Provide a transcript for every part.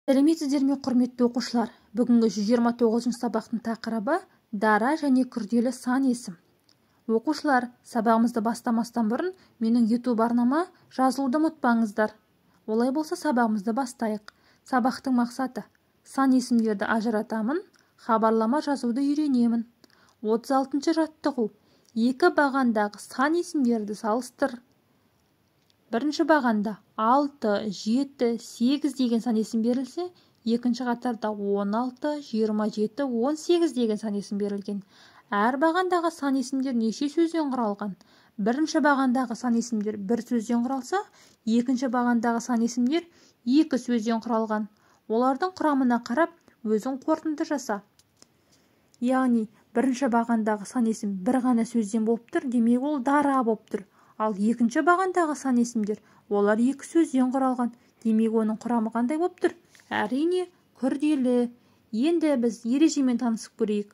Сәлеметсіздер ме, құрметті оқушылар? Бүгінгі 129 сабақтың тақырыбы дара және күрделі сан есім. Оқушылар, сабағымызды бастамастан бұрын менің YouTube арнама жазылуды ұмытпаңыздар. Олай болса, сабағымызды бастайық. Сабақтың мақсаты: сан есімдерді ажыратамын, хабарлама жазуды үйренемін. 36-шы жаттығу: екі бағандағы сан есімдерді салыстыр. Бірінші бағанда 6, 7, 8 деген сан есім берілсе, екінші қатарда 16, 27, 18 деген сан есім берілген. Әр бағандағы сан есімдер неше сөзден құралған? Бірінші бағандағы сан есімдер бір сөзден құралса, екінші бағандағы сан есімдер екі сөзден құралған. Олардың құрамына қарап, өзің қорытынды жаса. Яғни, бірінші бағандағы сан есім бір ғана сөзден болып тұр, демек ол дара болып тұр. Ал екінші бағандағы сан есімдер, олар екі сөзден құралған, демек оның құрамы қандай болып тұр? Әрине, күрделі. Енді біз ережемен танысып көрейік.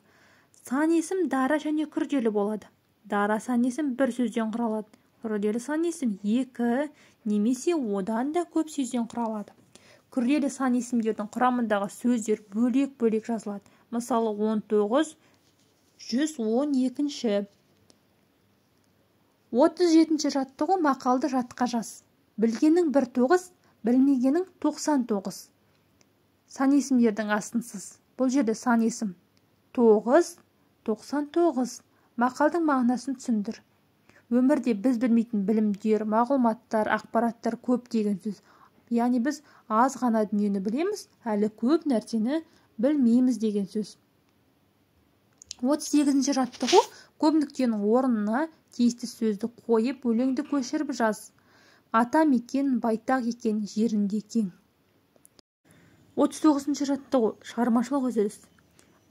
Сан есім дара және күрделі болады. Дара сан есім бір сөзден құралады. Күрделі сан есім екі немесе одан да көп сөзден құралады. Күрделі сан есімдердің құрамындағы сөздер бөлек-бөлек жазылады. Мысалы, 19, 112. 37-ші жаттығу: мақалды жатқа жаз. Білгенің 19, білмегенің 99. Сан есімдердің астын сыз. Бұл жерде сан есім 9, 99. Мақалдың мағынасын түсіндір. Өмірде біз білмейтін білімдер, мағлұматтар, ақпараттар көп деген сөз. Яғни біз аз ғана дүниені білеміз, әлі көп нәрсені білмейміз деген сөз. 38-ші жаттығу: көп нүктенің орнына тиісті сөзді қойып, өлеңді көшіріп жаз. Атам екен, байтақ екен, жерінде кең. 39-ші жаттығу: шығармашылық үзіліс.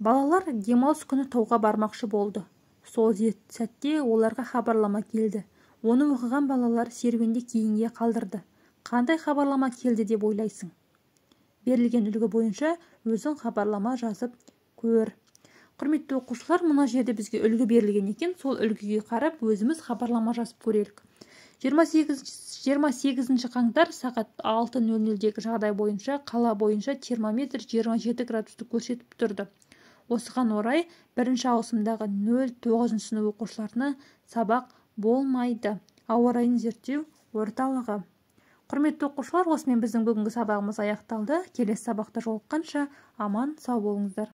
Балалар демалыс күні тауға бармақшы болды. Сол сәтте оларға хабарлама келді. Оны оқыған балалар серуенді кейінге қалдырды. Қандай хабарлама келді деп ойлайсың? Берілген үлгі бойынша өзің хабарлама жазып көр. Құрметті оқушылар, мына жерде бізге үлгі берілген екен, сол үлгіге қарап өзіміз хабарлама жазып көрелік. 28 қаңтар сағат 6:00-дегі жағдай бойынша қала бойынша термометр 27 градусты көрсетіп тұрды. Осыған орай, бірінші ауысымдағы 0-9 сынып оқушыларына сабақ болмайды. Ауа райын зерттеу орталығы. Құрметті оқушылар, осымен біздің бүгінгі сабағымыз аяқталды. Келесі сабақта жолыққанша аман сау болыңыздар.